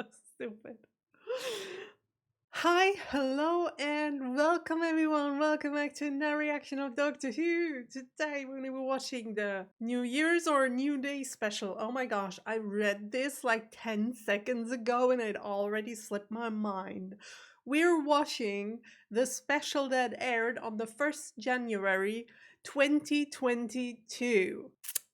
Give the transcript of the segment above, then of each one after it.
Stupid. Hi, hello, and welcome everyone. Welcome back to another reaction of Doctor Who. Today we're going to be watching the New Year's or New Day special. Oh my gosh, I read this like 10 seconds ago and it already slipped my mind. We're watching the special that aired on the 1st January 2022.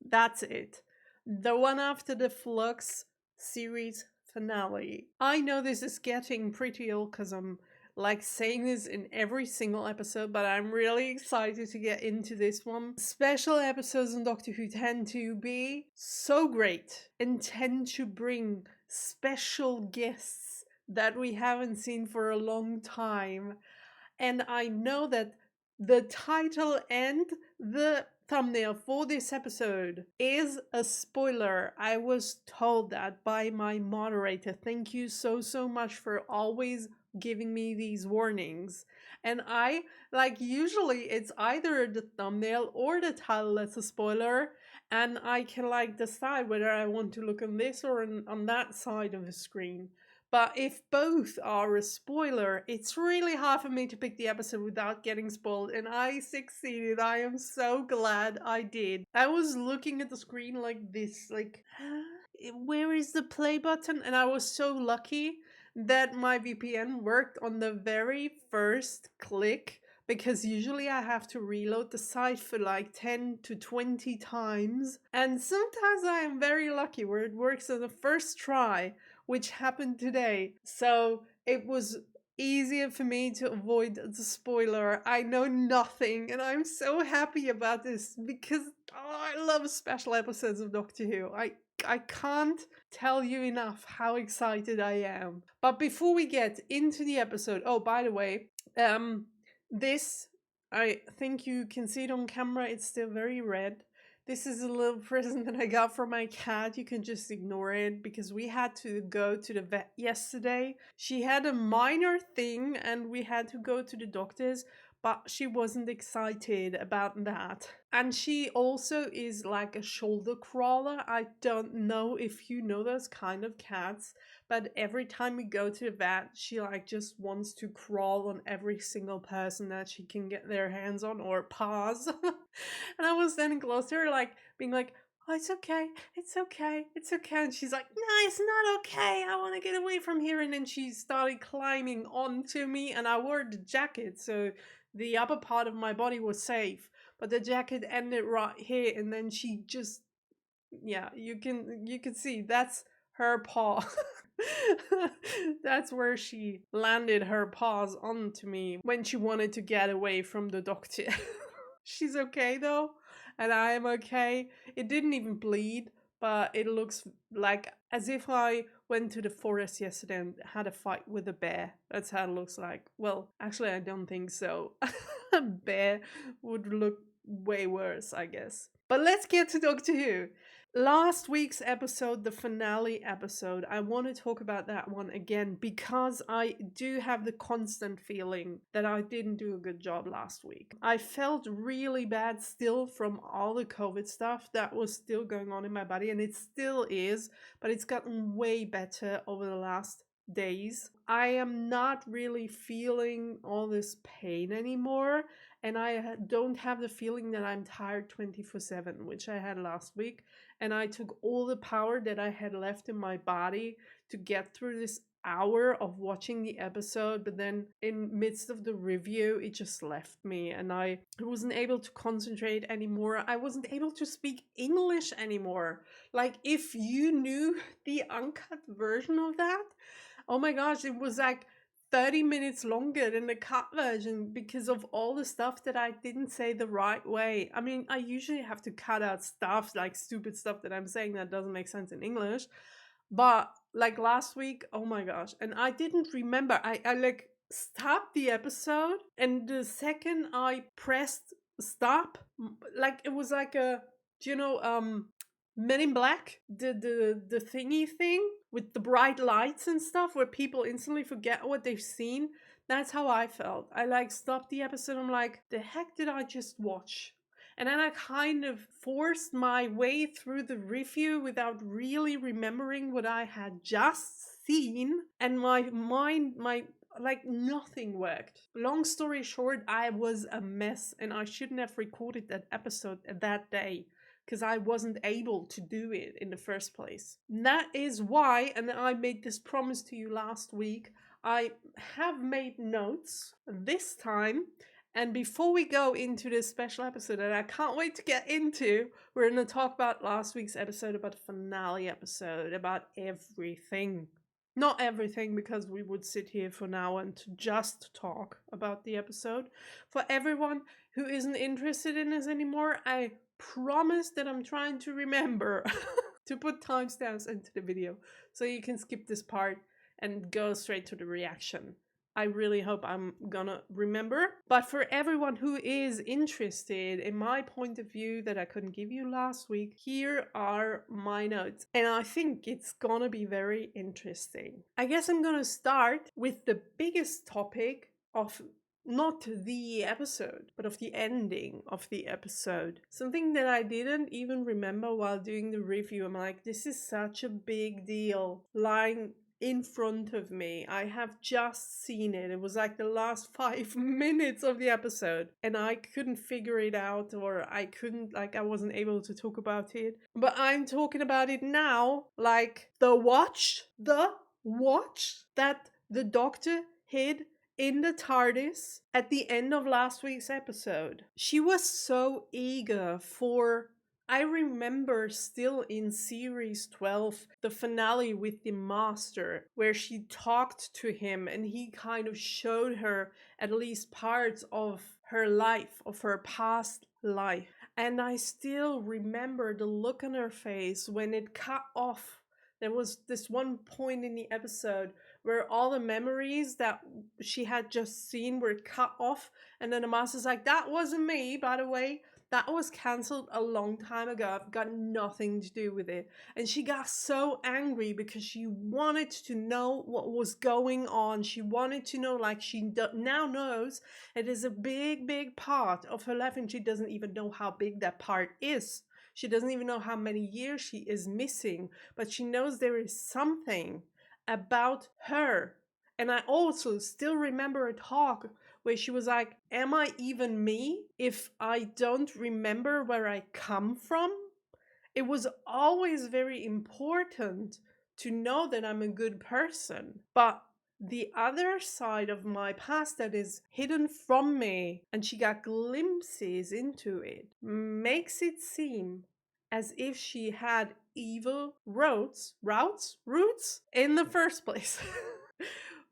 That's it. The one after the Flux series finale. I know this is getting pretty ill because I'm like saying this in every single episode, but I'm really excited to get into this one. Special episodes in Doctor Who tend to be so great and tend to bring special guests that we haven't seen for a long time. And I know that the title and the thumbnail for this episode is a spoiler. I was told that by my moderator. Thank you so much for always giving me these warnings. And I, like, usually it's either the thumbnail or the title that's a spoiler, and I can like decide whether I want to look on this or on that side of the screen. But if both are a spoiler, it's really hard for me to pick the episode without getting spoiled, and I succeeded. I am so glad I did. I was looking at the screen like this, like, where is the play button? And I was so lucky that my VPN worked on the very first click, because usually I have to reload the site for like 10 to 20 times. And sometimes I am very lucky where it works on the first try, which happened today. So it was easier for me to avoid the spoiler. I know nothing, and I'm so happy about this because I love special episodes of Doctor Who. I can't tell you enough how excited I am. But before we get into the episode, oh, by the way, this, I think you can see it on camera, it's still very red. This is a little present that I got for my cat. You can just ignore it because we had to go to the vet yesterday. She had a minor thing and we had to go to the doctor's, but she wasn't excited about that. And she also is like a shoulder crawler. I don't know if you know those kind of cats, but every time we go to the vet, she like just wants to crawl on every single person that she can get their hands on or paws. And I was standing close to her, like being like, "Oh, it's okay, it's okay, it's okay." And she's like, "No, it's not okay. I want to get away from here." And then she started climbing onto me, and I wore the jacket, so the upper part of my body was safe, but the jacket ended right here, and then she just, yeah, you can see that's her paw. That's where she landed her paws onto me when she wanted to get away from the doctor. She's okay though, and I am okay. It didn't even bleed, but it looks like as if I went to the forest yesterday and had a fight with a bear. That's how it looks like. Well, actually, I don't think so. A bear would look way worse, I guess. But let's get to Doctor Who. Last week's episode, the finale episode, I want to talk about that one again because I do have the constant feeling that I didn't do a good job last week. I felt really bad still from all the COVID stuff that was still going on in my body, and it still is, but it's gotten way better over the last days. I am not really feeling all this pain anymore, and I don't have the feeling that I'm tired 24/7, which I had last week. And I took all the power that I had left in my body to get through this hour of watching the episode, but then in midst of the review it just left me and I wasn't able to concentrate anymore. I wasn't able to speak English anymore. Like, if you knew the uncut version of that, oh my gosh, it was like 30 minutes longer than the cut version because of all the stuff that I didn't say the right way. I mean, I usually have to cut out stuff, like stupid stuff that I'm saying that doesn't make sense in English. But like last week, oh my gosh. And I didn't remember. I like stopped the episode, and the second I pressed stop, like it was like a, do you know, Men in Black, the thingy thing with the bright lights and stuff, where people instantly forget what they've seen. That's how I felt. I like stopped the episode. I'm like, the heck did I just watch? And then I kind of forced my way through the review without really remembering what I had just scene, and my mind, like nothing worked. Long story short, I was a mess and I shouldn't have recorded that episode that day because I wasn't able to do it in the first place. And that is why, and I made this promise to you last week, I have made notes this time. And before we go into this special episode that I can't wait to get into, we're going to talk about last week's episode, about the finale episode, about everything. Not everything, because we would sit here for now and just talk about the episode. For everyone who isn't interested in this anymore, I promise that I'm trying to remember to put timestamps into the video so you can skip this part and go straight to the reaction. I really hope I'm gonna remember. But for everyone who is interested in my point of view that I couldn't give you last week, here are my notes. And I think it's gonna be very interesting. I guess I'm gonna start with the biggest topic of not the episode, but of the ending of the episode. Something that I didn't even remember while doing the review. I'm like, this is such a big deal. Lying in front of me. I have just seen it. It was like the last 5 minutes of the episode and I couldn't figure it out, or I wasn't able to talk about it. But I'm talking about it now, like the watch that the Doctor hid in the TARDIS at the end of last week's episode. She was so eager for, I remember still in series 12, the finale with the Master, where she talked to him and he kind of showed her at least parts of her life, of her past life. And I still remember the look on her face when it cut off. There was this one point in the episode where all the memories that she had just seen were cut off. And then the Master's like, that wasn't me, by the way. That was cancelled a long time ago. I've got nothing to do with it. And she got so angry because she wanted to know what was going on. She wanted to know, like she now knows it is a big, big part of her life. And she doesn't even know how big that part is. She doesn't even know how many years she is missing. But she knows there is something about her. And I also still remember a talk where she was like, am I even me if I don't remember where I come from? It was always very important to know that I'm a good person. But the other side of my past that is hidden from me, and she got glimpses into it, makes it seem as if she had evil roots in the first place.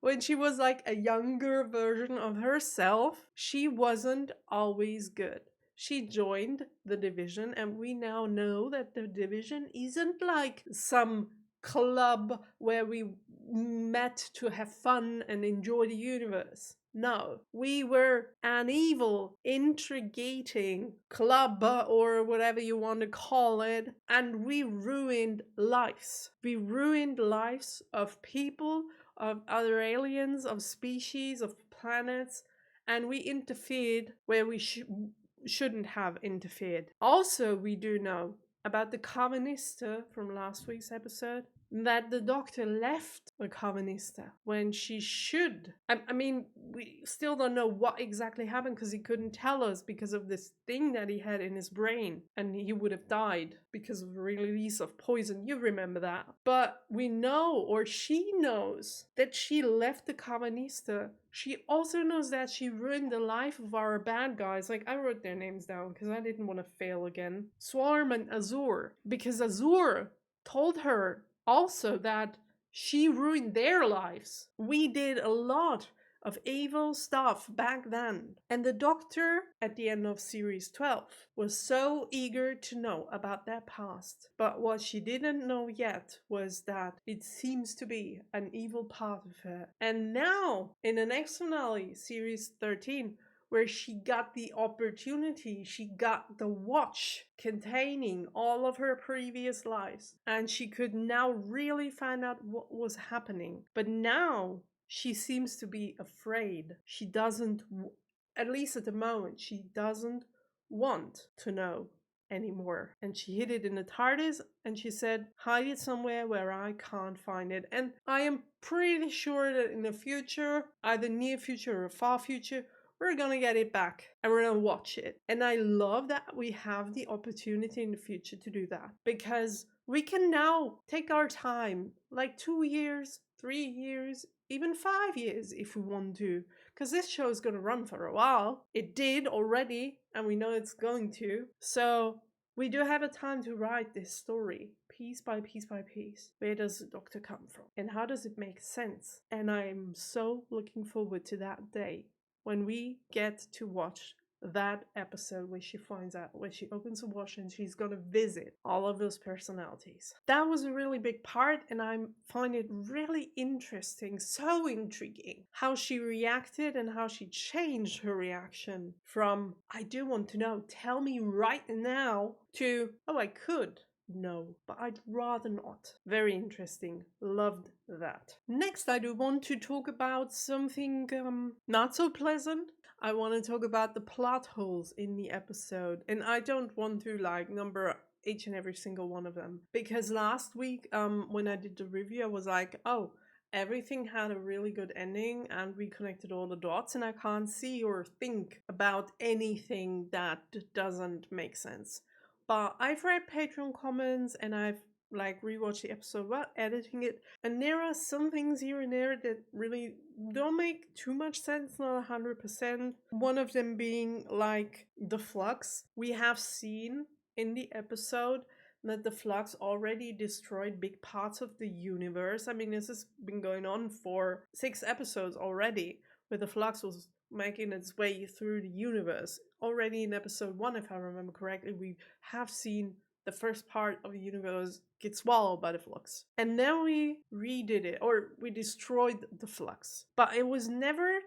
When she was like a younger version of herself, she wasn't always good. She joined the division, and we now know that the division isn't like some club where we met to have fun and enjoy the universe. No, we were an evil, intriguing club, or whatever you want to call it, and we ruined lives. We ruined lives of people, of other aliens, of species, of planets, and we interfered where we shouldn't have interfered. Also, we do know about the Carvanista from last week's episode, that the Doctor left the Carvanista when she should. I mean, we still don't know what exactly happened because he couldn't tell us because of this thing that he had in his brain, and he would have died because of the release of poison. You remember that. But we know, or she knows, that she left the Carvanista. She also knows that she ruined the life of our bad guys. Like, I wrote their names down because I didn't want to fail again. Swarm and Azur. Because Azur told her also that she ruined their lives. We did a lot of evil stuff back then. And the Doctor, at the end of series 12, was so eager to know about their past. But what she didn't know yet was that it seems to be an evil part of her. And now, in the next finale, series 13, where she got the opportunity, she got the watch containing all of her previous lives, and she could now really find out what was happening. But now she seems to be afraid. She doesn't, at least at the moment, she doesn't want to know. anymore. And she hid it in the TARDIS and she said, hide it somewhere where I can't find it. And I am pretty sure that in the future, either near future or far future, we're gonna get it back and we're gonna watch it. And I love that we have the opportunity in the future to do that, because we can now take our time, like 2 years, 3 years, even 5 years if we want to, because this show is going to run for a while. It did already, and we know it's going to. So we do have a time to write this story piece by piece by piece. Where does the Doctor come from? And how does it make sense? And I'm so looking forward to that day when we get to watch that episode where she finds out, where she opens a wash and she's gonna visit all of those personalities. That was a really big part, and I find it really interesting, so intriguing, how she reacted and how she changed her reaction from, I do want to know, tell me right now, to, oh, I could. No, but I'd rather not. Very interesting. Loved that. Next, I do want to talk about something not so pleasant. I want to talk about the plot holes in the episode. And I don't want to number each and every single one of them. Because last week, when I did the review, I was like, oh, everything had a really good ending and we connected all the dots, and I can't see or think about anything that doesn't make sense. But I've read Patreon comments and I've rewatched the episode while editing it, and there are some things here and there that really don't make too much sense, not 100%. One of them being the flux. We have seen in the episode that the flux already destroyed big parts of the universe. I mean, this has been going on for 6 episodes already, where the flux was making its way through the universe. Already in episode 1, if I remember correctly, we have seen the first part of the universe get swallowed by the flux. And then we redid it, or we destroyed the flux. But it was never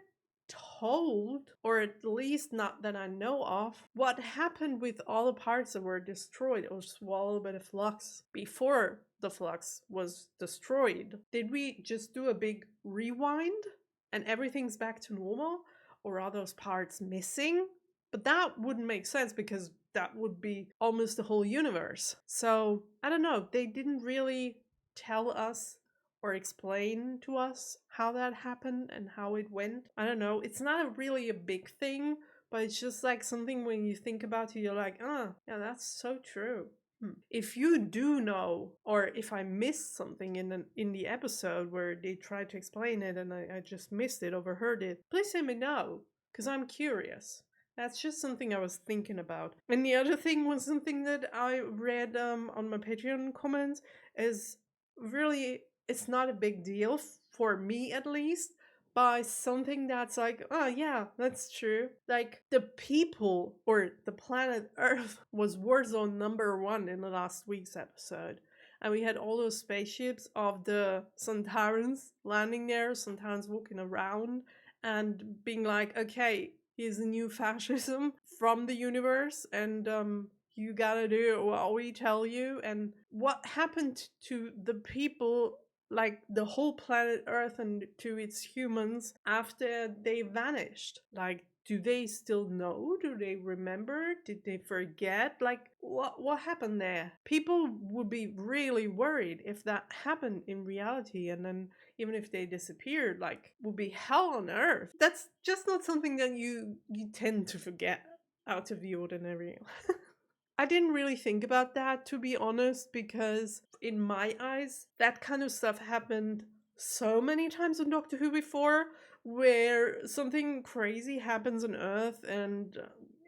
told, or at least not that I know of, what happened with all the parts that were destroyed or swallowed by the flux before the flux was destroyed. Did we just do a big rewind and everything's back to normal? Or are those parts missing? But that wouldn't make sense, because that would be almost the whole universe. So, I don't know. They didn't really tell us or explain to us how that happened and how it went. I don't know. It's not really a big thing, but it's just something when you think about it, you're like, yeah, that's so true. If you do know, or if I missed something in the episode where they tried to explain it and I just missed it, overheard it, please let me know, because I'm curious. That's just something I was thinking about. And the other thing was something that I read on my Patreon comments, is really, it's not a big deal, for me at least, by something that's oh yeah, that's true. The people, or the planet Earth, was war zone number 1 in the last week's episode. And we had all those spaceships of the Santarans landing there, Santarans walking around and being okay, here's a new fascism from the universe, and you gotta do what we tell you. And what happened to the people, the whole planet Earth, and to its humans after they vanished? Do they still know? Do they remember? Did they forget? What happened there? People would be really worried if that happened in reality, and then even if they disappeared, would be hell on earth. That's just not something that you tend to forget out of the ordinary. I didn't really think about that, to be honest, because in my eyes, that kind of stuff happened so many times on Doctor Who before, where something crazy happens on Earth and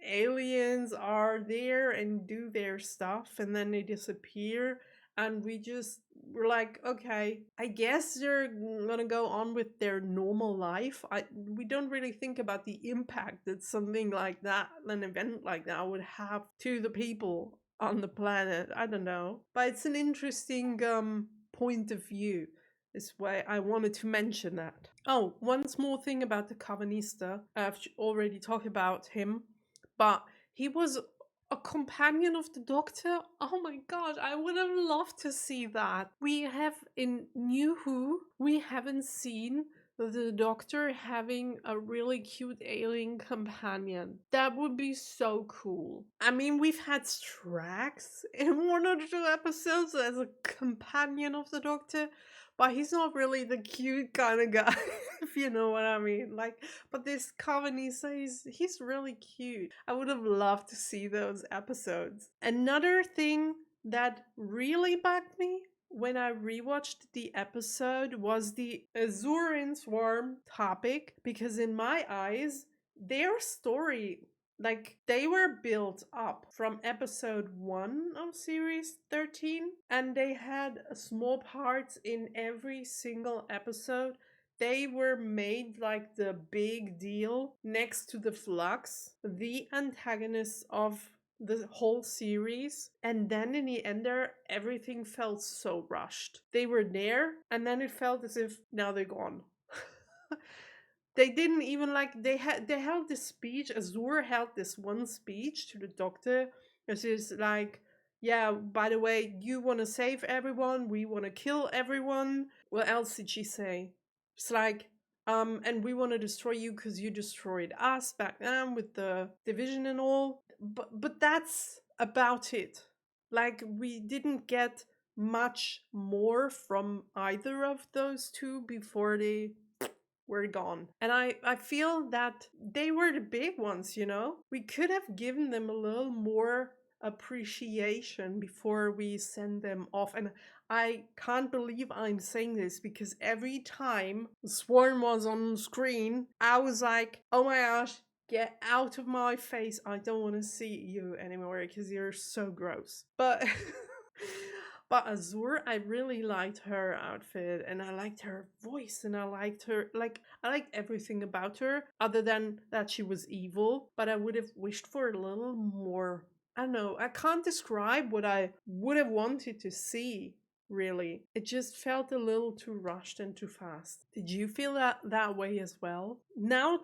aliens are there and do their stuff and then they disappear, and we're okay, I guess they're gonna go on with their normal life. We don't really think about the impact that something like that, an event like that, would have to the people on the planet. I don't know, but it's an interesting point of view. Is why I wanted to mention that. Oh, one small thing about the Covenista. I've already talked about him, but he was a companion of the Doctor. Oh my god, I would have loved to see that. We have in New Who, we haven't seen the Doctor having a really cute alien companion. That would be so cool. I mean, we've had Strax in one or two episodes as a companion of the Doctor, but he's not really the cute kind of guy, if you know what I mean. Like, but this Covenisa, he's really cute. I would have loved to see those episodes. Another thing that really bugged me when I rewatched the episode was the Azurin Swarm topic, because in my eyes, their story, like, they were built up from episode 1 of series 13, and they had small parts in every single episode. They were made like the big deal next to the Flux, the antagonists of the whole series, and then in the end there everything felt so rushed. They were there and then it felt as if now they're gone. They didn't even, like, they held this speech. Azur held this one speech to the Doctor, which is like, yeah, by the way, you want to save everyone, we want to kill everyone. What else did she say? It's like, and we want to destroy you because you destroyed us back then with the division and all. But that's about it. Like, we didn't get much more from either of those two before they were gone. And I feel that they were the big ones, you know? We could have given them a little more appreciation before we send them off. And I can't believe I'm saying this, because every time Swarm was on screen, I was like, oh my gosh, get out of my face. I don't want to see you anymore because you're so gross. But but Azur, I really liked her outfit, and I liked her voice, and I liked her, like, I liked everything about her other than that she was evil. But I would have wished for a little more. I don't know, I can't describe what I would have wanted to see, really. It just felt a little too rushed and too fast. Did you feel that way as well? Now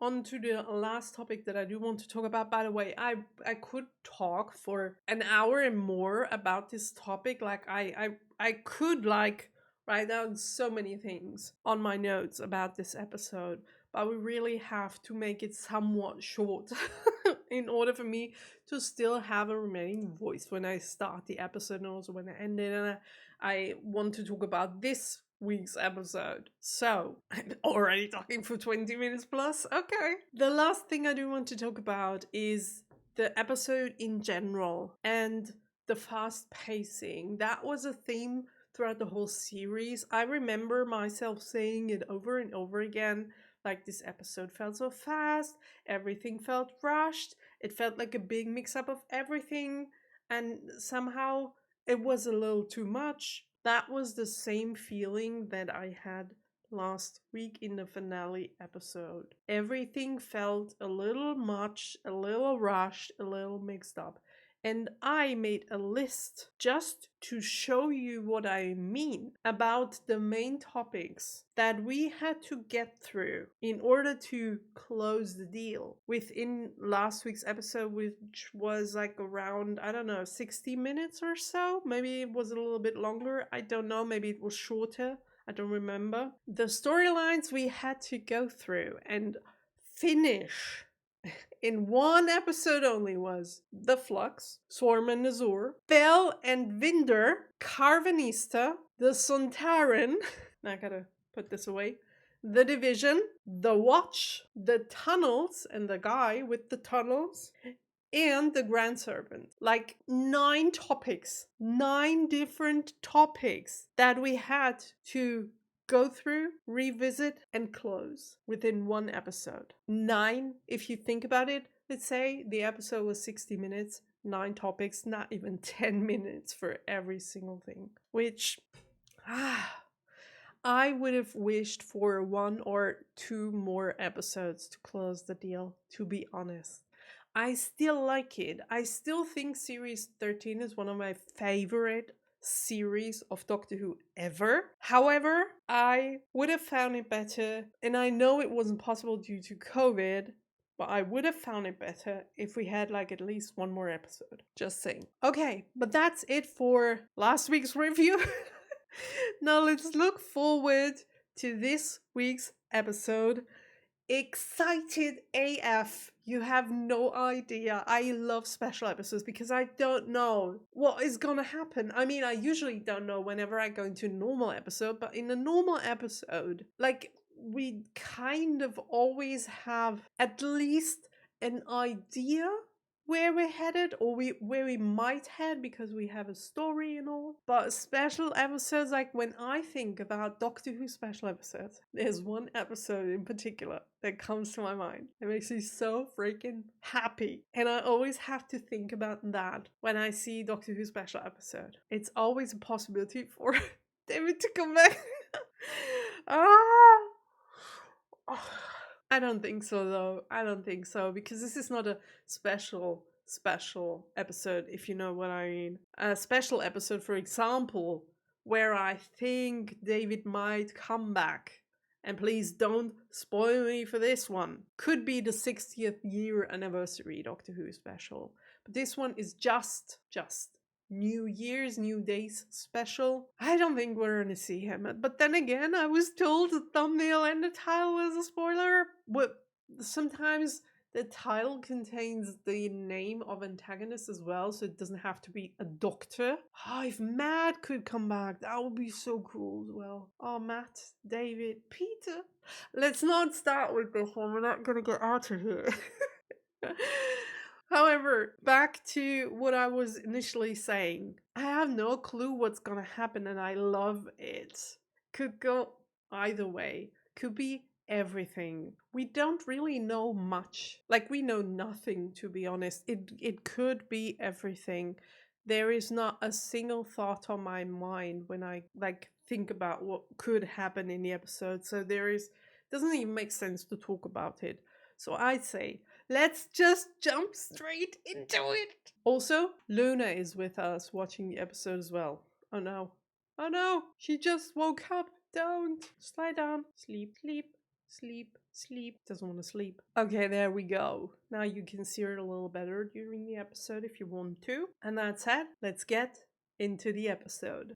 on to the last topic that I do want to talk about. By the way, I could talk for an hour and more about this topic. Like, I could, like, write down so many things on my notes about this episode, but we really have to make it somewhat short in order for me to still have a remaining voice when I start the episode and also when I end it. And I want to talk about this week's episode. So, I'm already talking for 20 minutes plus. Okay. The last thing I do want to talk about is the episode in general and the fast pacing. That was a theme throughout the whole series. I remember myself saying it over and over again. Like, this episode felt so fast, everything felt rushed, it felt like a big mix up of everything, and somehow it was a little too much. That was the same feeling that I had last week in the finale episode. Everything felt a little much, a little rushed, a little mixed up. And I made a list just to show you what I mean about the main topics that we had to get through in order to close the deal within last week's episode, which was like around, I don't know, 60 minutes or so. Maybe it was a little bit longer. I don't know. Maybe it was shorter. I don't remember. The storylines we had to go through and finish in one episode only was The Flux, Swarm and Azur, Bell and Vinder, Carvanista, The Sontaran, I gotta put this away, The Division, The Watch, The Tunnels, and the guy with the tunnels, and the Grand Serpent. Like 9 topics, 9 different topics that we had to go through, revisit, and close within one episode. 9, if you think about it. Let's say the episode was 60 minutes, 9 topics, not even 10 minutes for every single thing. Which, I would have wished for 1 or 2 more episodes to close the deal, to be honest. I still like it. I still think Series 13 is one of my favorite series of Doctor Who ever. However, I would have found it better, and I know it wasn't possible due to COVID, but I would have found it better if we had like at least 1 more episode. Just saying. Okay, but that's it for last week's review. Now let's look forward to this week's episode. Excited AF. You have no idea. I love special episodes because I don't know what is gonna happen. I mean, I usually don't know whenever I go into a normal episode, but in a normal episode, like, we kind of always have at least an idea where we're headed, or where we might head, because we have a story and all. But special episodes, like when I think about Doctor Who special episodes, there's one episode in particular that comes to my mind. It makes me so freaking happy. And I always have to think about that when I see Doctor Who special episode. It's always a possibility for David to come back. ah! I don't think so, though. I don't think so, because this is not a special episode, if you know what I mean. A special episode, for example, where I think David might come back. And please don't spoil me for this one. Could be the 60th year anniversary Doctor Who special. But this one is just New Year's, New Days special. I don't think we're gonna see him. But then again, I was told the thumbnail and the title is a spoiler. Sometimes the title contains the name of antagonist as well, so it doesn't have to be a doctor. Oh, if Matt could come back, that would be so cool as well. Oh, Matt, David, Peter. Let's not start with this one. We're not gonna get out of here. However, back to what I was initially saying. I have no clue what's gonna happen, and I love it. Could go either way. Could be everything. We don't really know much. Like, we know nothing, to be honest. It could be everything. There is not a single thought on my mind when I think about what could happen in the episode. So doesn't even make sense to talk about it. So I'd say, let's just jump straight into it. Also, Luna is with us watching the episode as well. Oh no. Oh no, she just woke up. Don't. Just lie down. Sleep, sleep, sleep, sleep. Doesn't want to sleep. Okay, there we go. Now you can see her a little better during the episode if you want to. And that said, let's get into the episode.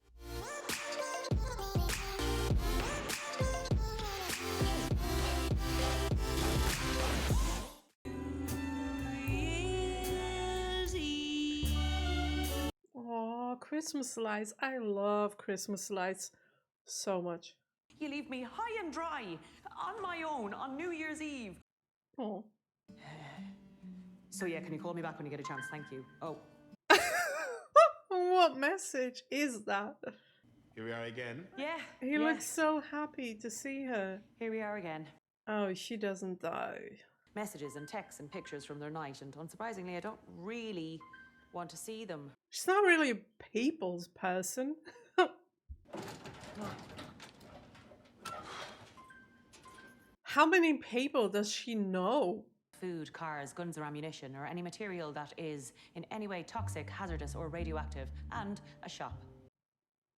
Christmas lights. I love Christmas lights so much. You leave me high and dry, on my own, on New Year's Eve. Oh. So yeah, can you call me back when you get a chance? Thank you. Oh. What message is that? Here we are again. Yeah. He looks so happy to see her. Here we are again. Oh, she doesn't die. Messages and texts and pictures from their night, and unsurprisingly, I don't really want to see them. She's not really a people's person. How many people does she know? Food, cars, guns or ammunition, or any material that is in any way toxic, hazardous or radioactive, and a shop.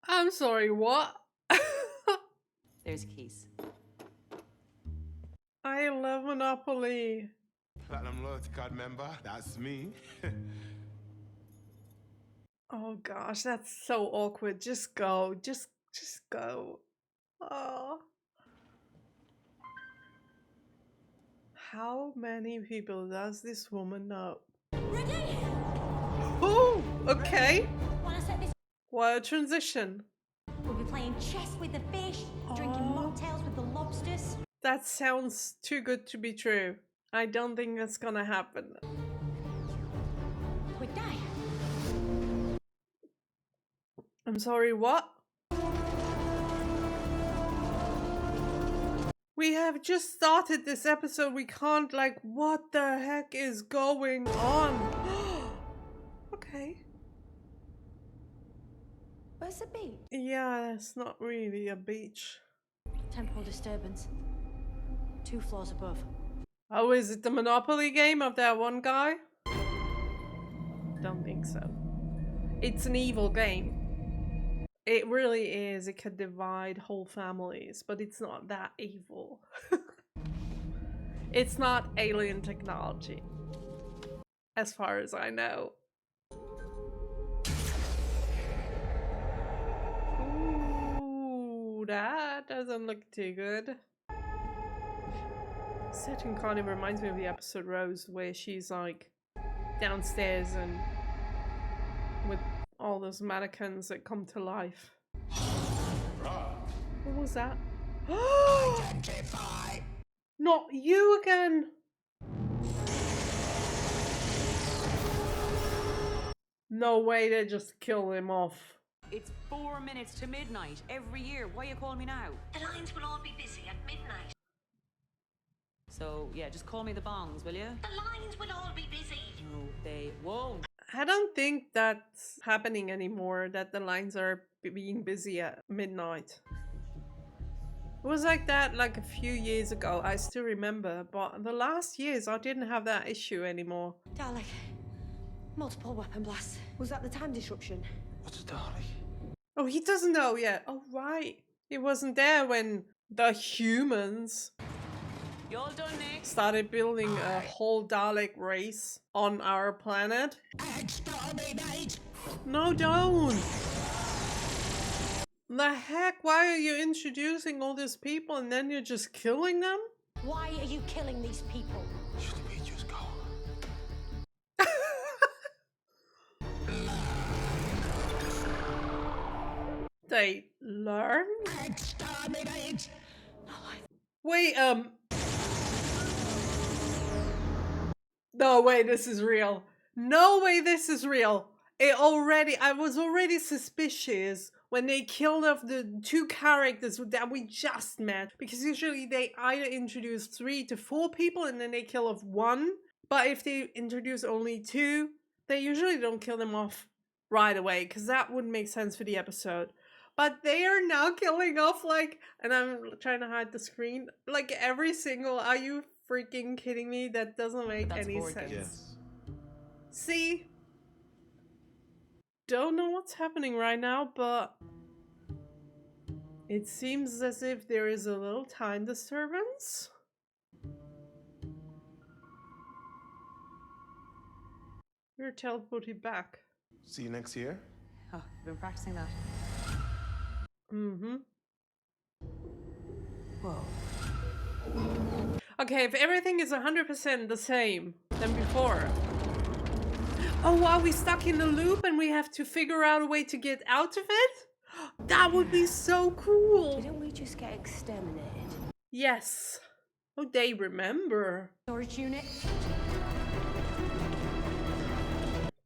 I'm sorry, what? There's keys. I love Monopoly. Platinum Loyalty Card member, that's me. Oh gosh, that's so awkward. Just go. Just go. Oh. How many people does this woman know? Ready? Oh, okay. Wanna set this? What a transition. We'll be playing chess with the fish, drinking mocktails with the lobsters. That sounds too good to be true. I don't think that's gonna happen. We die. I'm sorry, what? We have just started this episode. We can't, what the heck is going on? Okay. Where's the beach? Yeah, that's not really a beach. Temporal disturbance. 2 floors above. Oh, is it the Monopoly game of that one guy? Don't think so. It's an evil game. It really is. It could divide whole families, but it's not that evil. It's not alien technology, as far as I know. Ooh, Ooh, that doesn't look too good. Setting kind of reminds me of the episode Rose, where she's like downstairs and with all those mannequins that come to life. What was that? Identify. Not you again! No way, they just kill him off. It's 4 minutes to midnight every year. Why you calling me now? The lines will all be busy at midnight. So, yeah, just call me the bongs, will you? The lines will all be busy. No, they won't. I don't think that's happening anymore, that the lines are being busy at midnight. It was like that like a few years ago, I still remember, but the last years I didn't have that issue anymore. Dalek. Multiple weapon blasts. Was that the time disruption? What's a Dalek? Oh, he doesn't know yet. Oh, right. He wasn't there when the humans You all done, Nick? started building a whole Dalek race on our planet. Exterminate! No, don't! The heck? Why are you introducing all these people and then you're just killing them? Why are you killing these people? Should we just go? They learn? Exterminate! Wait, no way, this is real. No way, this is real. I was already suspicious when they killed off the 2 characters that we just met. Because usually they either introduce 3 to 4 people and then they kill off 1. But if they introduce only 2, they usually don't kill them off right away. Because that wouldn't make sense for the episode. But they are now killing off like, and I'm trying to hide the screen, like every single, are you freaking kidding me? That doesn't make That's any board sense. games. Yes. See? Don't know what's happening right now, but it seems as if there is a little time disturbance. We're teleported back. See you next year. Oh, you've been practicing that. Mm-hmm. Whoa. Okay, if everything is 100% the same than before. Oh, are we stuck in the loop and we have to figure out a way to get out of it? That would be so cool. Didn't we just get exterminated? Yes. Oh, they remember. Storage unit.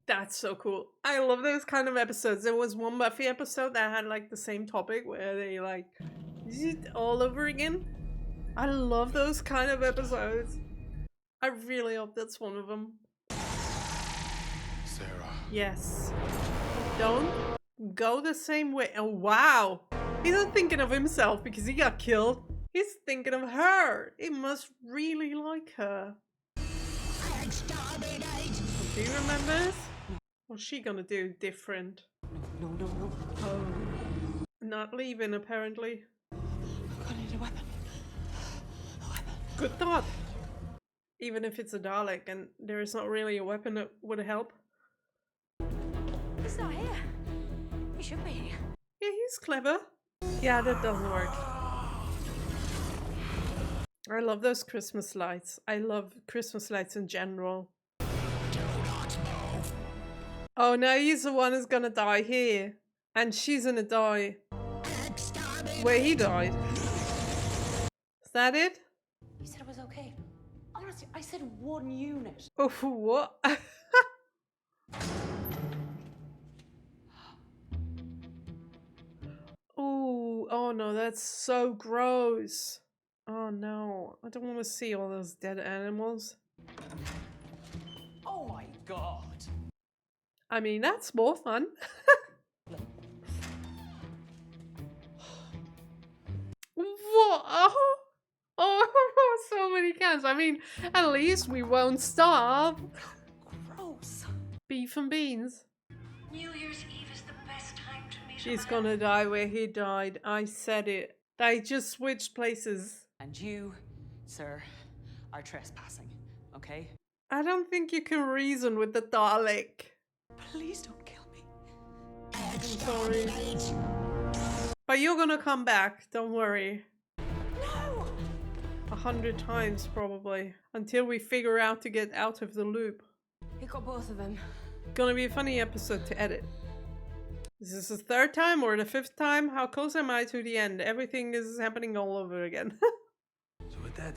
That's so cool. I love those kind of episodes. There was one Buffy episode that had like the same topic where they like did it all over again. I love those kind of episodes. I really hope that's one of them. Sarah. Yes. Don't go the same way. Oh, wow. He's not thinking of himself because he got killed. He's thinking of her. He must really like her. Exterminate! Do you remember this? What's she gonna do different? No. Oh. Not leaving, apparently. I'm gonna need a weapon. A weapon. Good thought. Even if it's a Dalek and there is not really a weapon that would help. He's not here. He should be here. Yeah, he's clever. Yeah, that doesn't work. I love those Christmas lights. I love Christmas lights in general. Oh, now he's the one who's gonna die here. And she's gonna die where he died. Is that it? You said it was okay. Honestly, I said 1 unit. Oh, what? Ooh, oh no, that's so gross. Oh no, I don't want to see all those dead animals. Oh my god. I mean, that's more fun. What? Oh, so many cans. I mean, at least we won't starve. Gross. Beef and beans. New Year's Eve is the best time to meet She's a man. gonna die where he died. I said it. They just switched places. And you, sir, are trespassing, okay? I don't think you can reason with the Dalek. Please don't kill me. I'm sorry. But you're gonna come back. Don't worry. No! 100 times probably. Until we figure out to get out of the loop. He got both of them. Gonna be a funny episode to edit. Is this the 3rd time or the 5th time? How close am I to the end? Everything is happening all over again. So we're dead.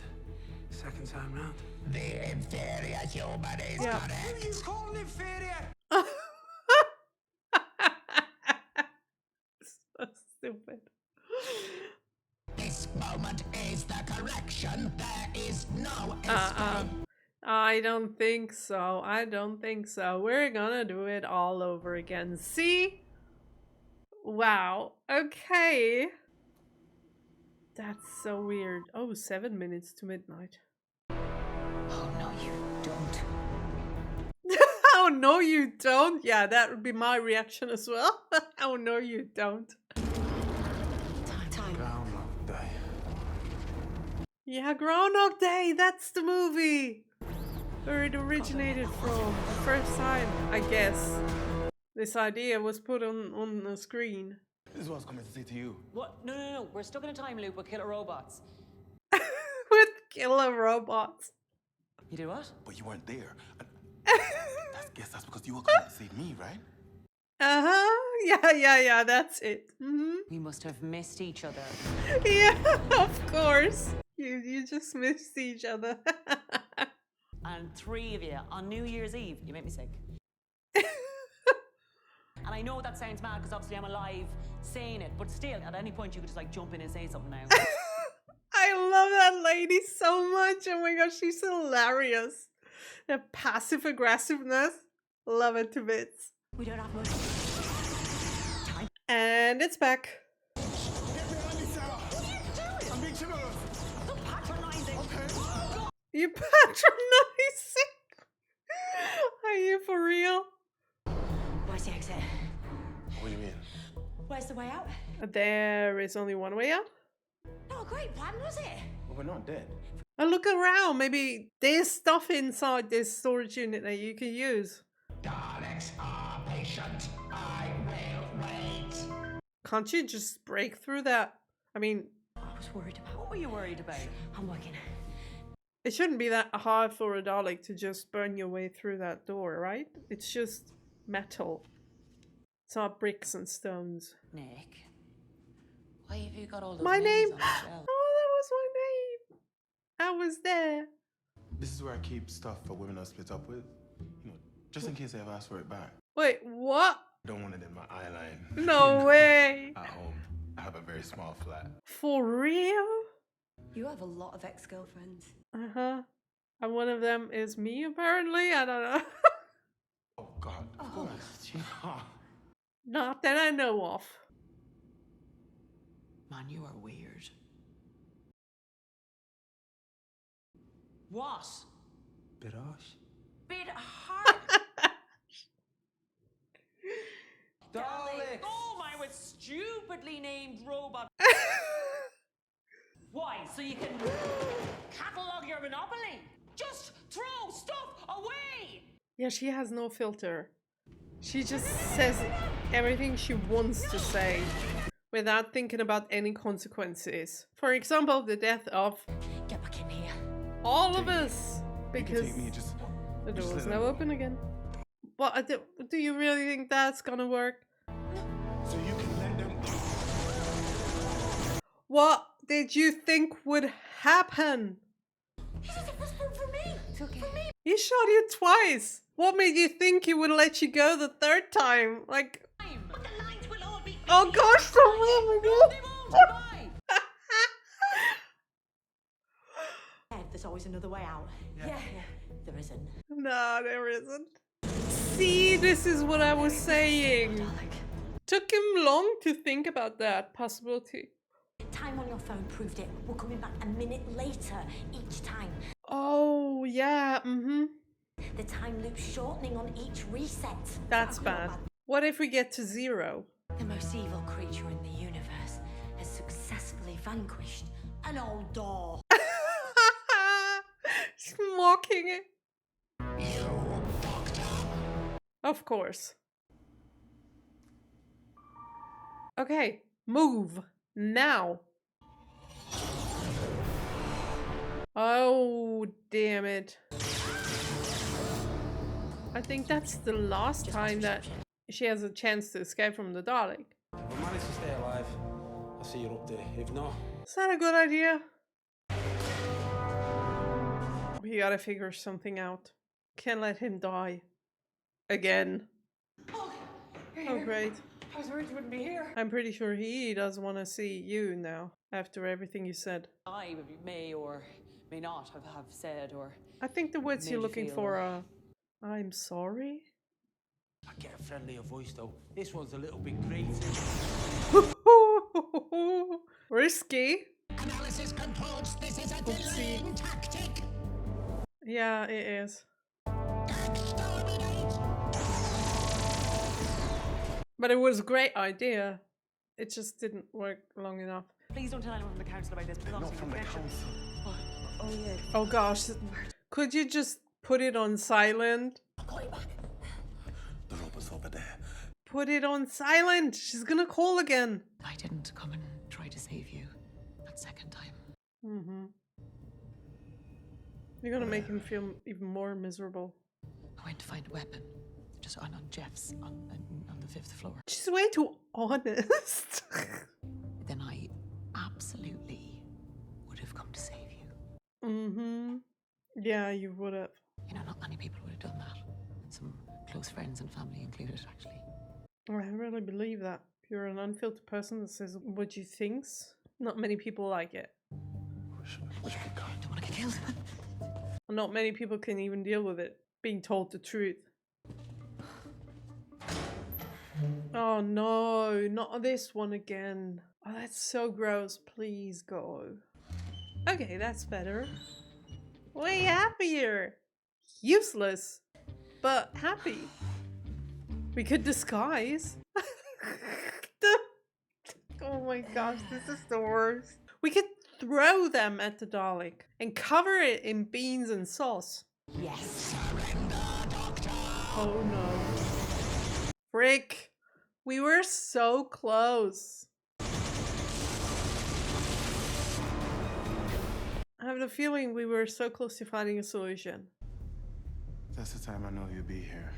Second time round. The inferior human is Yeah. correct. He's called inferior. So stupid. This moment is the correction. There is no escape. I don't think so. I don't think so. We're gonna do it all over again. See? Wow. Okay. That's so weird. Oh, 7 minutes to midnight. Oh, no, you don't. Oh, no, you don't? Yeah, that would be my reaction as well. Oh, no, you don't. Time. Groundhog Day. Yeah, Groundhog Day. That's the movie. Where it originated from. The first time, I guess. This idea was put on the screen. This is what I was coming to say to you. What? No, no, no. We're stuck in a time loop with killer robots. With killer robots. You did what? But you weren't there. And guess that's because you were coming to save me, right? Yeah, that's it. We must have missed each other. Yeah, of course. You just missed each other. And 3 of you on New Year's Eve. You make me sick. And I know that sounds mad because obviously I'm alive saying it, but still, at any point you could just like jump in and say something now. I love that lady so much. Oh my gosh, she's hilarious. The passive aggressiveness. Love it to bits. We don't have much time. And it's back. Get behind me, Sarah. What are you doing? I'm being generous. Stop patronizing. Okay. You patronizing? Are you for real? Where's the exit? What do you mean? Where's the way out? There is only one way out. Not a great plan, was it? Well, we're not dead. Oh, look around. Maybe there's stuff inside this storage unit that you can use. Daleks are patient. I will wait. Can't you just break through that? I mean, I was worried about. What were you worried about? I'm working. it shouldn't be that hard for a Dalek to just burn your way through that door, right? It's just metal. It's not bricks and stones. Nick, why have you got all those My names name? on the shelf? Oh, that was my name. I was there. This is where I keep stuff for women I split up with. You know, just in case I ever ask for it back. Wait, what? I don't want it in my eye line. No way. At home, I have a very small flat. For real? You have a lot of ex-girlfriends. Uh-huh. And one of them is me, apparently? I don't know. Oh, God. Of course. Yeah. Not that I know of. Man, you are weird. What? Bit harsh. Bit hard. Daleks! Oh my, with stupidly named robot. Why? So you can catalogue your monopoly? Just throw stuff away! Yeah, she has no filter. She just says everything she wants to say without thinking about any consequences. For example, the death of Get back in here. all of us. You can Because take me, just the door just was let now them- open again. But do you really think that's gonna work? So you can let them. What did you think would happen? He said it was for me. Took it. He shot you twice. What made you think he would let you go the 3rd time? Like, But the lines will all be. oh gosh, There's always another way out. Yeah. There isn't. No, there isn't. See, this is what I was saying. Dalek. Took him long to think about that possibility. Time on your phone proved it. We're coming back a minute later each time. Oh, yeah, The time loop shortening on each reset. That's That'll be bad. not What if we get to 0? The most evil creature in the universe has successfully vanquished an old door. She's mocking it. Of course. Okay, Move. Now. Oh, damn it. I think that's the last time that she has a chance to escape from the Dalek. If I manage to stay alive, I'll see you up there. If not, Is that a good idea? We gotta figure something out. Can't let him die. Again. Oh, great. I was worried you wouldn't be here. I'm pretty sure he doesn't want to see you now, after everything you said. I may or may not have said or... I think the words Made you're you looking feel- for are, I'm sorry? I get a friendlier voice though. This one's a little bit grating. Risky. Analysis concludes this is a delaying tactic. Yeah, it is. Exterminate! But it was a great idea. It just didn't work long enough. Please don't tell anyone from the council about this. Not from the council. Oh, yeah. Oh gosh. Could you just put it on silent? I'm going back. The robot's over there. Put it on silent. She's gonna call again. I didn't come and try to save you that second time. Mm-hmm. You're gonna make him feel even more miserable. I went to find a weapon. Just on Jeff's on the 5th floor. She's way too honest. Then I absolutely would have come to save you. Mm-hmm. Yeah, you would have. You know, not many people would have done that. Some close friends and family included, actually. I really believe that. If you're an unfiltered person that says what you thinks, not many people like it. Wish we could go. Don't want to get killed. Not many people can even deal with it, being told the truth. Oh no, not this one again. Oh, that's so gross. Please go. Okay, that's better. Way happier. Useless, but happy. We could disguise. Oh my gosh, this is the worst. We could throw them at the Dalek and cover it in beans and sauce. Yes. Oh no. Frick. We were so close. I have the feeling we were so close to finding a solution. That's the time I know you'll be here.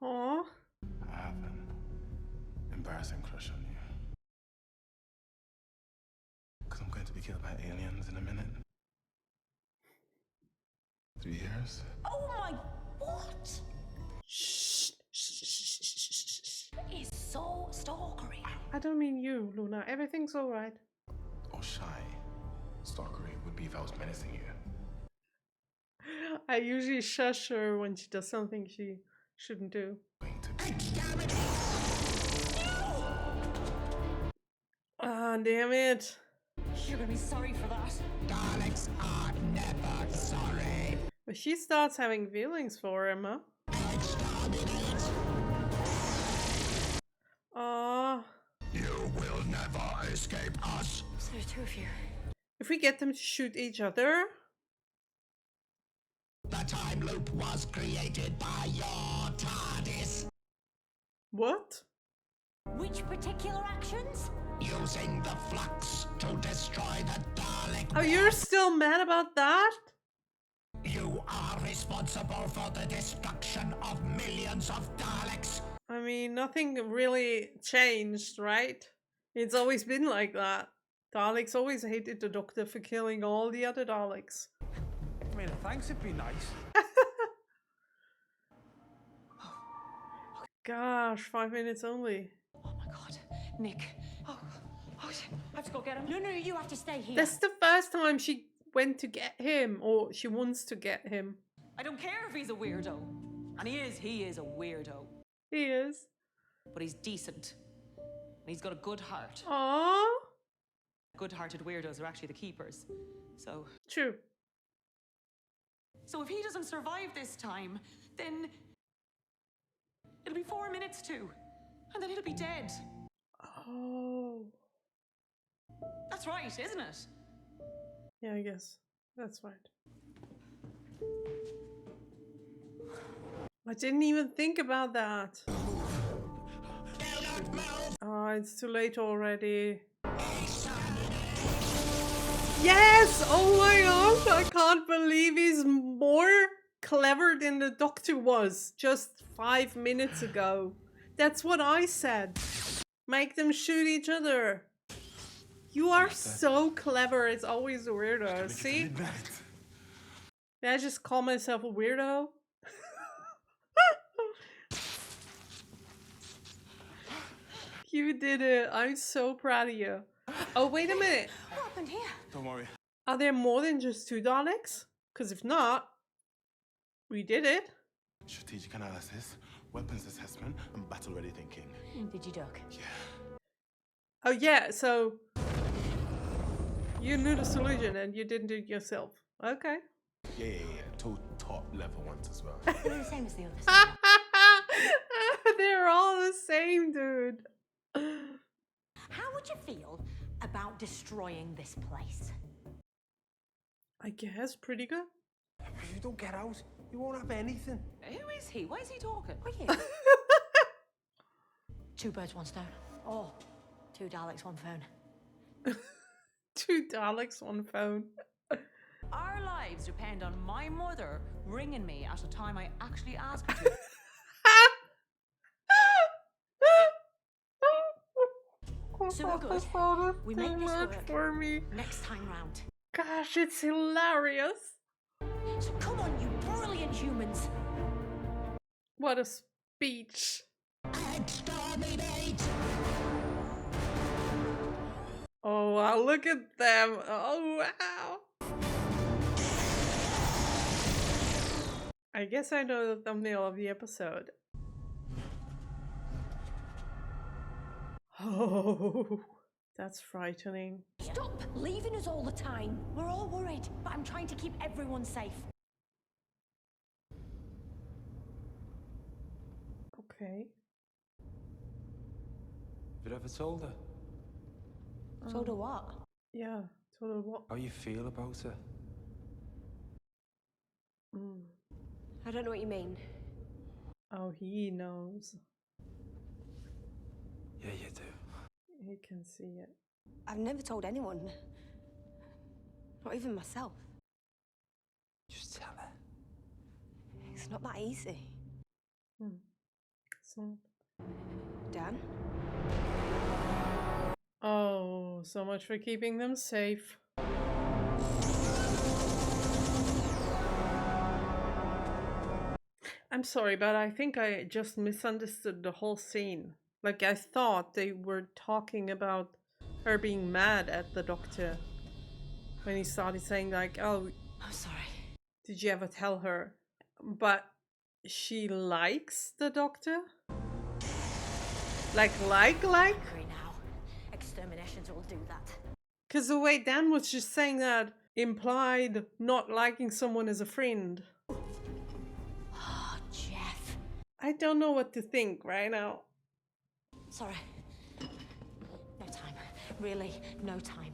Aww. I have an embarrassing crush on you. Because I'm going to be killed by aliens in a minute. 3 years? Oh my, what? Shh. That is so stalkery. I don't mean you, Luna. Everything's alright. Or shy. Stalkery would be if I was menacing you. I usually shush her when she does something she shouldn't do. Going to be. Ah, damn it. You're gonna be sorry for that. Daleks are never sorry. But she starts having feelings for him, huh? Aww. You will never escape us. So there's two of you. If we get them to shoot each other. The time loop was created by your TARDIS. What? Which particular actions? Using the flux to destroy the Dalek. Oh, you're still mad about that? You are responsible for the destruction of millions of Daleks. I mean, nothing really changed, right? It's always been like that. Daleks always hated the Doctor for killing all the other Daleks. I mean, thanks would be nice. Gosh, 5 minutes only. Oh my god. Nick. Oh, shit. I have to go get him. No, you have to stay here. That's the first time she went to get him, or she wants to get him. I don't care if he's a weirdo. And he is a weirdo. He is. But he's decent. And he's got a good heart. Aww. Good-hearted weirdos are actually the keepers. So True. if he doesn't survive this time, then it'll be 4 minutes to. And then he'll be dead. Oh. That's right, isn't it? Yeah, I guess. That's right. I didn't even think about that. Oh, Oh, it's too late already. Yes! Oh my gosh, I can't believe he's more clever than the Doctor was just 5 minutes ago. That's what I said. Make them shoot each other. You are so clever, it's always a weirdo. See? Did I just call myself a weirdo? You did it. I'm so proud of you. Oh, wait a minute. What happened here? Don't worry. Are there more than just 2 Daleks? Because if not, we did it. Strategic analysis, weapons assessment, and battle-ready thinking. Did you duck? Yeah. Oh yeah, so you knew the solution and you didn't do it yourself. Okay. Yeah. 2 top-level ones as well. They're the same as the others. They're all the same, dude. How would you feel about destroying this place? I guess pretty good. If you don't get out, you won't have anything. Who is he? Why is he talking? Are you? 2 birds, 1 stone. Or 2 Daleks, 1 phone. 2 Daleks, 1 phone. Our lives depend on my mother ringing me at a time I actually asked her to. So we're good. We make this work For me. next time round. Gosh, it's hilarious. So come on, you brilliant humans. What a speech. Exterminate! Oh wow, look at them. Oh wow. I guess I know the thumbnail of the episode. Oh, that's frightening. Stop leaving us all the time. We're all worried, but I'm trying to keep everyone safe. Okay. Have you ever told her Told her what? Yeah, told her what? how you feel about her? I don't know what you mean. Oh, he knows. Yeah, you do. He can see it. I've never told anyone. Not even myself. Just tell her. It's not that easy. So. Dan? Oh, so much for keeping them safe. I'm sorry, but I think I just misunderstood the whole scene. Like, I thought they were talking about her being mad at the Doctor. When he started saying like, oh, I'm sorry. did you ever tell her? But she likes the Doctor? Like? Angry now. Exterminations will do that. Because the way Dan was just saying that implied not liking someone as a friend. Oh, Jeff. I don't know what to think right now. Sorry. No time. Really, no time.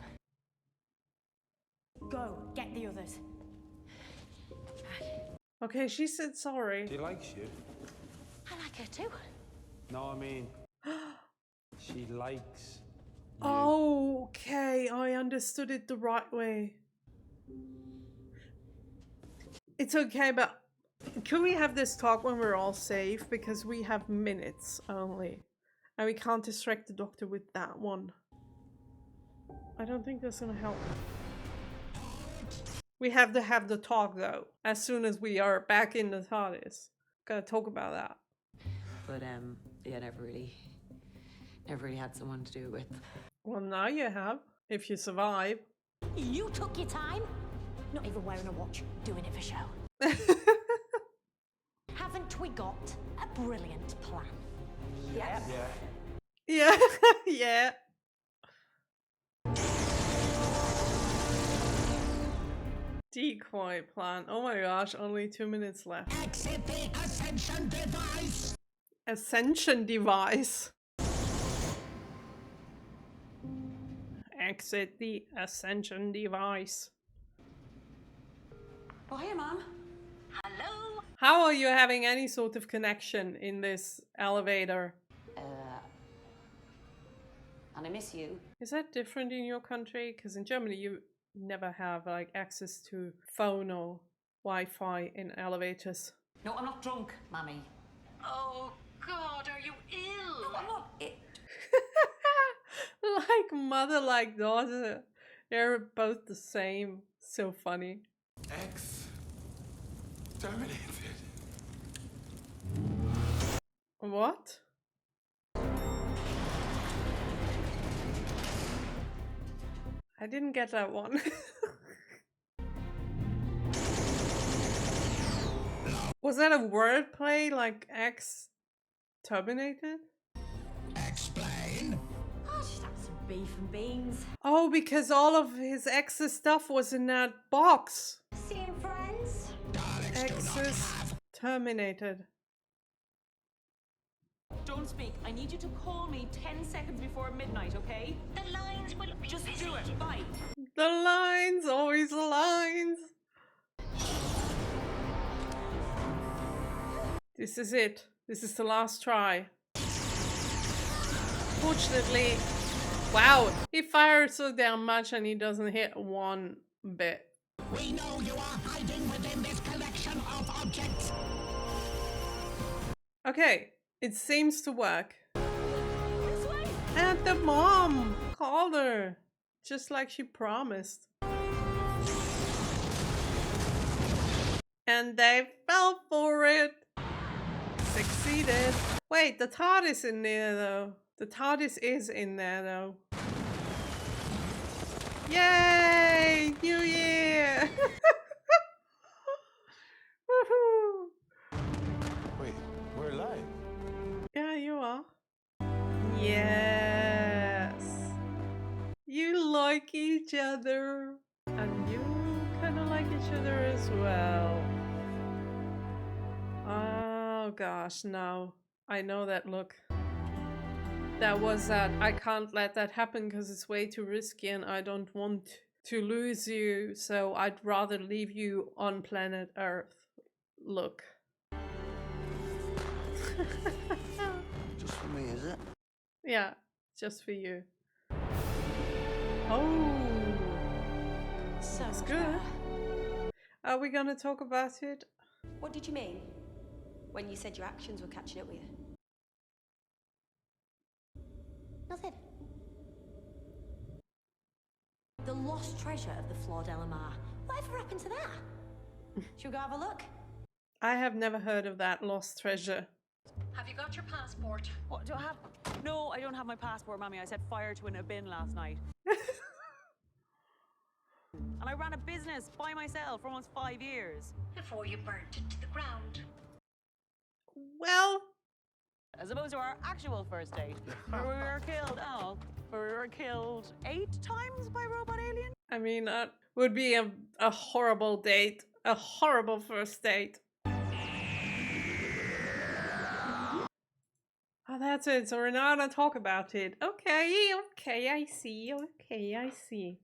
Go, get the others. Okay, she said sorry. She likes you. I like her too. No, I mean, she likes you. Oh, okay, I understood it the right way. It's okay, but can we have this talk when we're all safe? Because we have minutes only. And we can't distract the Doctor with that one. I don't think that's gonna help. We have to have the talk though, as soon as we are back in the TARDIS. Gotta talk about that. But yeah, never really had someone to do it with. Well, now you have, if you survive. You took your time. Not even wearing a watch, doing it for show. Haven't we got a brilliant plan? Yeah. Yeah, yeah. Decoy plan. Oh my gosh, only 2 minutes left. Exit the ascension device! Ascension device. Exit the ascension device. Oh, hey, Mom. Hello? How are you having any sort of connection in this elevator? and I miss you. Is that different in your country? Because in Germany you never have like access to phone or Wi-Fi in elevators. No, I'm not drunk, Mammy. Oh, God, are you ill? No, I'm not. Like mother, like daughter. They're both the same. So funny. X terminated. What? I didn't get that one. Was that a wordplay like X terminated? Explain. Oh, just have some beef and beans. Oh, because all of his ex's stuff was in that box. Seeing friends? Daleks do not Ex's have. terminated. Don't speak. I need you to call me 10 seconds before midnight, okay? The lines will be Just busy. do it. Bye. The lines, always the lines. This is it. This is the last try. Fortunately, wow, he fired so damn much and he doesn't hit one bit. We know you are hiding within this collection of objects. Okay, it seems to work. This way? And the mom called her, just like she promised. And they fell for it. Succeeded. Wait, the TARDIS is in there though. The TARDIS is in there though. Yay! New Year! Woohoo! Wait, we're live. Yeah, you are. Yes. You like each other. And you kind of like each other as well. Oh gosh, no. I know that look. That was that. I can't let that happen because it's way too risky and I don't want to lose you. So I'd rather leave you on planet Earth. Look. Just for me, is it? Yeah, just for you. Oh, So that's good. Are we gonna talk about it? What did you mean when you said your actions were catching up with you? Nothing. The lost treasure of the flawed LMR. Whatever happened to that? Should we go have a look? I have never heard of that lost treasure. Have you got your passport? What do I have? No, I don't have my passport, Mammy. I set fire to it in a bin last night. And I ran a business by myself for almost 5 years. Before you burnt it to the ground. Well, As opposed to our actual first date, where we were killed, where we were killed 8 times by robot alien. I mean, that would be a horrible date. A horrible first date. Oh, that's it. So we're not gonna talk about it. Okay, I see. Okay, I see.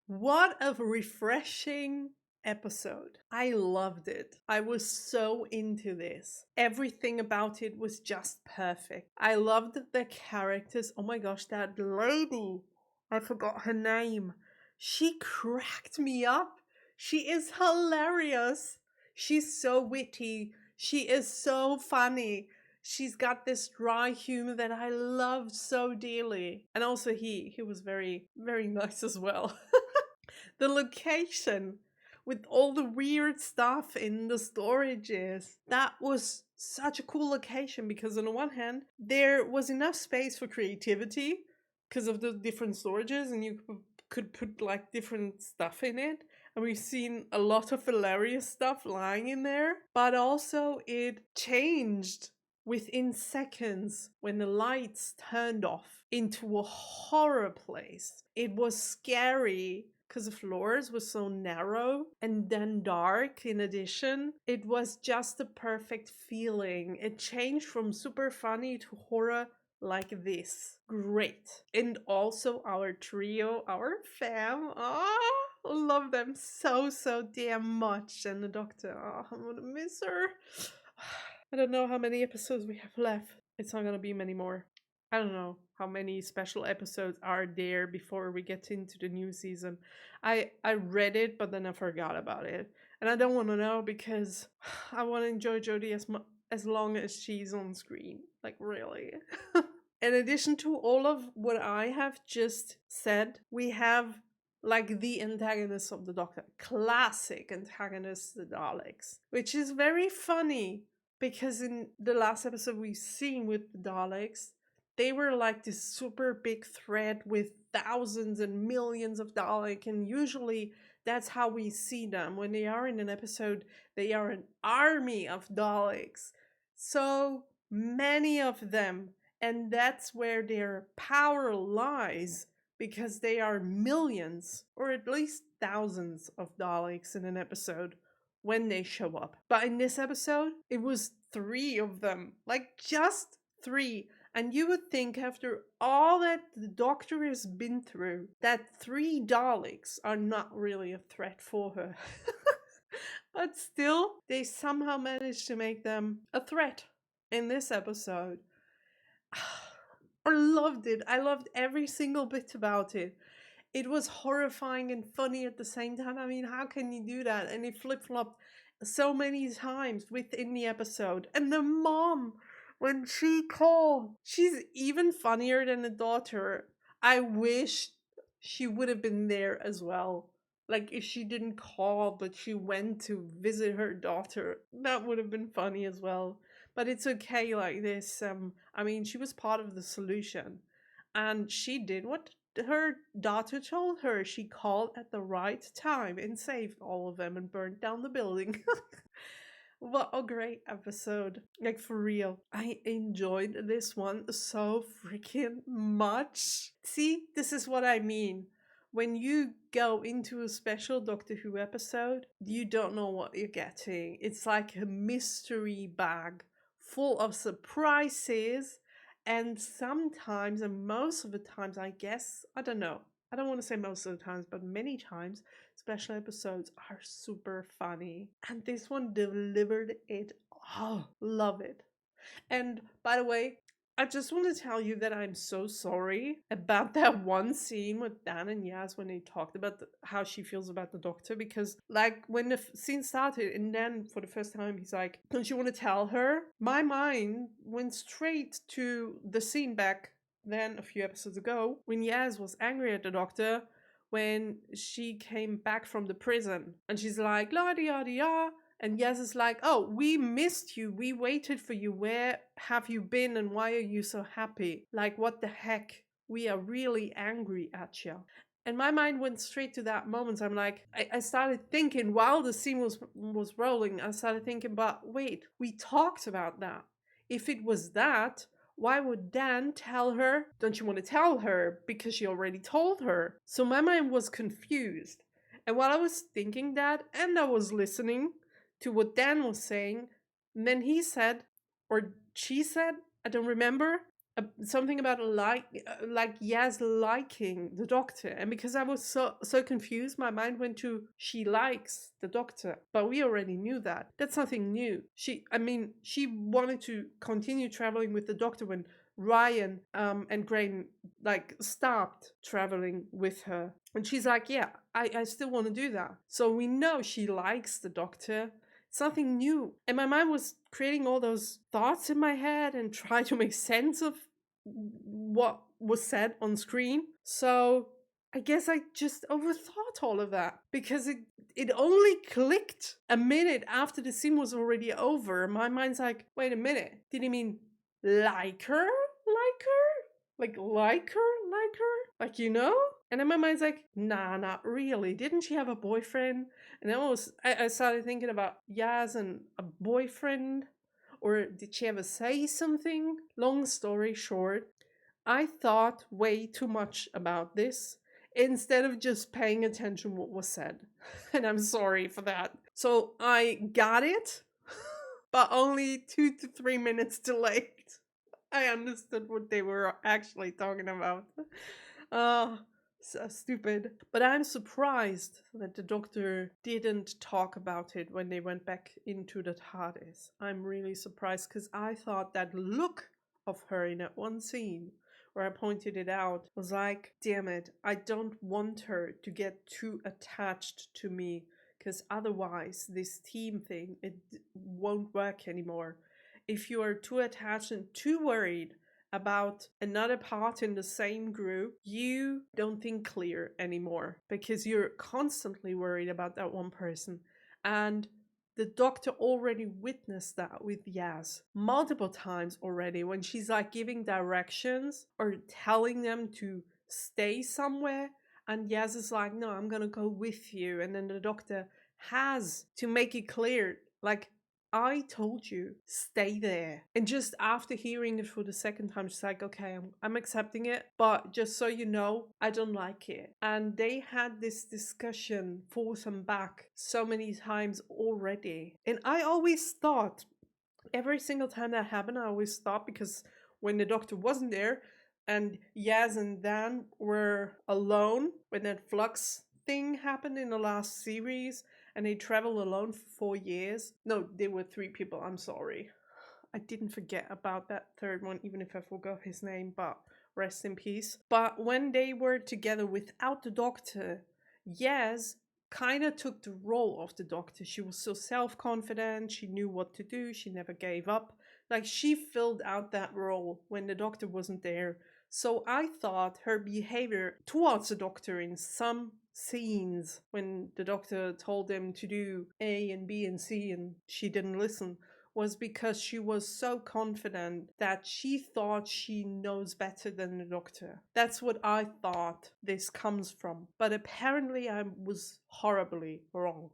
What a refreshing episode. I loved it. I was so into this. Everything about it was just perfect. I loved the characters. Oh my gosh, that lady. I forgot her name. She cracked me up. She is hilarious. She's so witty. She is so funny. She's got this dry humor that I love so dearly. And also he was very, very nice as well. The location with all the weird stuff in the storages. That was such a cool location because on the one hand, there was enough space for creativity because of the different storages and you could put like different stuff in it. And we've seen a lot of hilarious stuff lying in there. But also it changed within seconds when the lights turned off into a horror place. It was scary because the floors were so narrow and then dark in addition. It was just the perfect feeling. It changed from super funny to horror like this. Great. And also our trio, our fam. Oh, love them so damn much. And the doctor, oh, I'm gonna miss her. I don't know how many episodes we have left. It's not gonna be many more. I don't know how many special episodes are there before we get into the new season. I read it, but then I forgot about it, and I don't want to know because I want to enjoy Jodie as long as she's on screen. Like really. In addition to all of what I have just said, we have like the antagonists of the Doctor, classic antagonists, the Daleks, which is very funny because in the last episode we've seen with the Daleks, they were like this super big threat with thousands and millions of Daleks, and usually that's how we see them. When they are in an episode, they are an army of Daleks. So many of them, and that's where their power lies, because they are millions, or at least thousands of Daleks in an episode when they show up. But in this episode, it was 3 of them. Like, just 3. And you would think after all that the Doctor has been through, that 3 Daleks are not really a threat for her. But still, they somehow managed to make them a threat in this episode. I loved it. I loved every single bit about it. It was horrifying and funny at the same time. I mean, how can you do that? And it flip-flopped so many times within the episode. And the mom, when she called, she's even funnier than the daughter. I wish she would have been there as well. Like, if she didn't call, but she went to visit her daughter, that would have been funny as well. But it's okay like this. I mean, she was part of the solution. And she did what her daughter told her. She called at the right time and saved all of them and burned down the building. What a great episode. Like, for real. I enjoyed this one so freaking much. See, this is what I mean. When you go into a special Doctor Who episode, you don't know what you're getting. It's like a mystery bag full of surprises. And sometimes, and most of the times, I guess, I don't know. I don't want to say most of the times, but many times, special episodes are super funny. And this one delivered it. Oh, love it. And by the way, I just want to tell you that I'm so sorry about that one scene with Dan and Yaz when they talked about how she feels about the Doctor. Because, like, when the scene started, and then for the first time, he's like, don't you want to tell her? My mind went straight to the scene back then a few episodes ago when Yaz was angry at the Doctor when she came back from the prison. And she's like, la di da di da. And Yaz is like, oh, we missed you. We waited for you. Where have you been and why are you so happy? Like, what the heck? We are really angry at you. And my mind went straight to that moment. I'm like, I started thinking while the scene was rolling, I started thinking, but wait, we talked about that. If it was that, why would Dan tell her? Don't you want to tell her? Because she already told her. So my mind was confused. And while I was thinking that, and I was listening to what Dan was saying, and then he said, or she said, I don't remember, something about like Yaz liking the Doctor. And because I was so confused, my mind went to she likes the Doctor. But we already knew that. That's nothing new. She wanted to continue traveling with the Doctor when Ryan and Graham like stopped traveling with her. And she's like, yeah, I still want to do that. So we know she likes the Doctor. It's nothing new. And my mind was creating all those thoughts in my head and trying to make sense of what was said on screen. So I guess I just overthought all of that because it only clicked a minute after the scene was already over. My mind's like, wait a minute. Did he mean like her? Like her? Like her? Like, you know? And then my mind's like, nah, not really. Didn't she have a boyfriend? And then I started thinking about Yaz and a boyfriend. Or did she ever say something? Long story short, I thought way too much about this instead of just paying attention to what was said. And I'm sorry for that. So I got it, but only 2 to 3 minutes delayed. I understood what they were actually talking about. So stupid. But I'm surprised that the Doctor didn't talk about it when they went back into the TARDIS. I'm really surprised because I thought that look of her in that one scene where I pointed it out was like, damn it, I don't want her to get too attached to me, because otherwise this team thing, it won't work anymore. If you are too attached and too worried about another part in the same group, you don't think clear anymore, because you're constantly worried about that one person. And the Doctor already witnessed that with Yaz multiple times already, when she's like giving directions or telling them to stay somewhere, and Yaz is like, no, I'm gonna go with you. And then the Doctor has to make it clear, like, I told you, stay there. And just after hearing it for the second time, she's like, okay, I'm accepting it, but just so you know, I don't like it. And they had this discussion forth and back so many times already. And I always thought, every single time that happened, I always thought, because when the Doctor wasn't there and Yaz and Dan were alone when that flux thing happened in the last series, and they traveled alone for 4 years. No, they were 3 people, I'm sorry. I didn't forget about that third one, even if I forgot his name, but rest in peace. But when they were together without the Doctor, Yaz kind of took the role of the Doctor. She was so self-confident, she knew what to do, she never gave up. Like, she filled out that role when the Doctor wasn't there. So I thought her behavior towards the Doctor in some scenes, when the Doctor told them to do A and B and C and she didn't listen, was because she was so confident that she thought she knows better than the Doctor. That's what I thought this comes from. But apparently I was horribly wrong.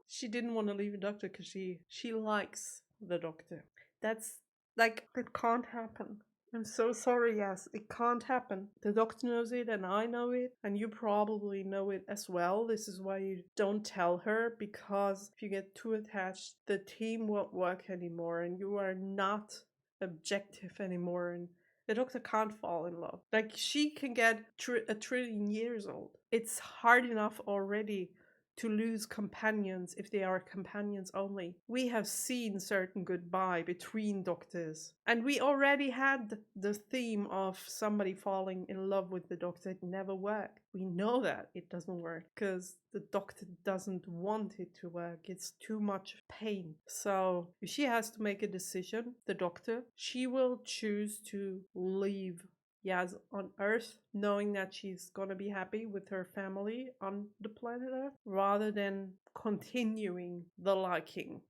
She didn't want to leave the Doctor because she likes the Doctor. That's like, it can't happen. I'm so sorry, yes, it can't happen. The Doctor knows it and I know it, and you probably know it as well. This is why you don't tell her, because if you get too attached, the team won't work anymore and you are not objective anymore, and the Doctor can't fall in love. Like, she can get a trillion years old. It's hard enough already to lose companions if they are companions only. We have seen certain goodbye between Doctors, and we already had the theme of somebody falling in love with the Doctor. It never worked. We know that it doesn't work because the Doctor doesn't want it to work. It's too much pain. So if she has to make a decision, the Doctor, she will choose to leave Yaz on Earth, knowing that she's gonna be happy with her family on the planet Earth, rather than continuing the liking.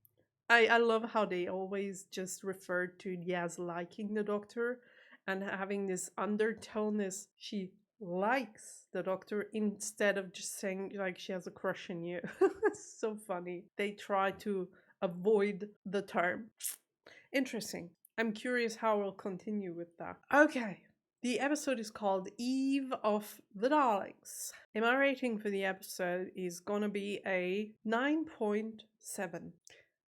I love how they always just refer to Yaz liking the Doctor and having this undertone is she likes the Doctor instead of just saying like she has a crush on you. It's so funny. They try to avoid the term. Interesting. I'm curious how we'll continue with that. Okay. The episode is called Eve of the Daleks. And my rating for the episode is gonna be a 9.7.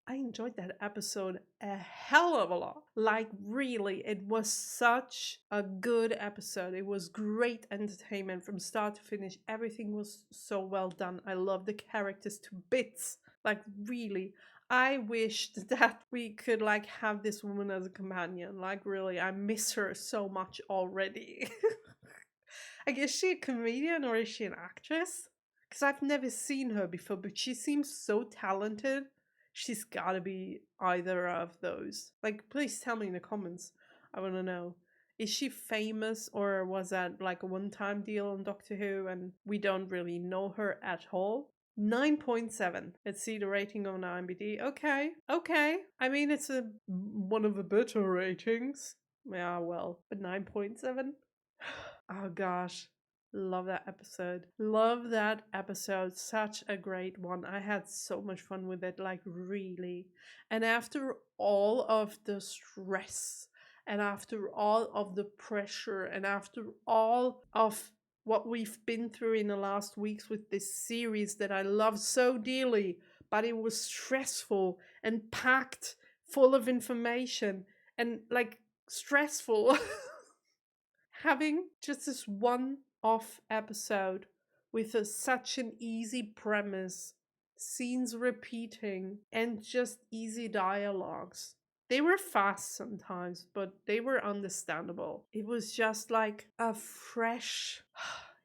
I enjoyed that episode a hell of a lot. Like, really, it was such a good episode. It was great entertainment from start to finish. Everything was so well done. I love the characters to bits. Like, really. I wished that we could like have this woman as a companion. Like, really, I miss her so much already. Like, is she a comedian or is she an actress? Because I've never seen her before, but she seems so talented. She's gotta be either of those. Like, please tell me in the comments. I want to know. Is she famous, or was that like a one-time deal on Doctor Who and we don't really know her at all? 9.7. Let's see the rating on IMDb. Okay. I mean, it's one of the better ratings. Yeah, well, but 9.7? Oh gosh. Love that episode. Love that episode. Such a great one. I had so much fun with it, like, really. And after all of the stress, and after all of the pressure, and after all of what we've been through in the last weeks with this series that I love so dearly, but it was stressful and packed full of information and like stressful. Having just this one off episode with such an easy premise, scenes repeating, and just easy dialogues. They were fast sometimes, but they were understandable. It was just like a fresh,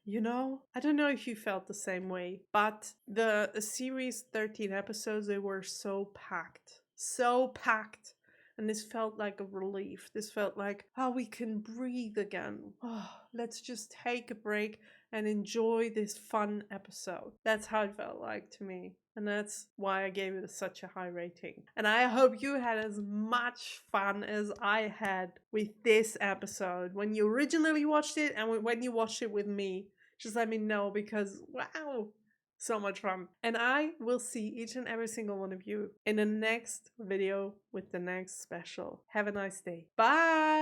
you know? I don't know if you felt the same way, but the series 13 episodes, they were so packed. So packed. And this felt like a relief. This felt like, oh, we can breathe again. Oh, let's just take a break and enjoy this fun episode. That's how it felt like to me. And that's why I gave it such a high rating. And I hope you had as much fun as I had with this episode when you originally watched it and when you watched it with me. Just let me know, because wow, so much fun. And I will see each and every single one of you in the next video with the next special. Have a nice day. Bye!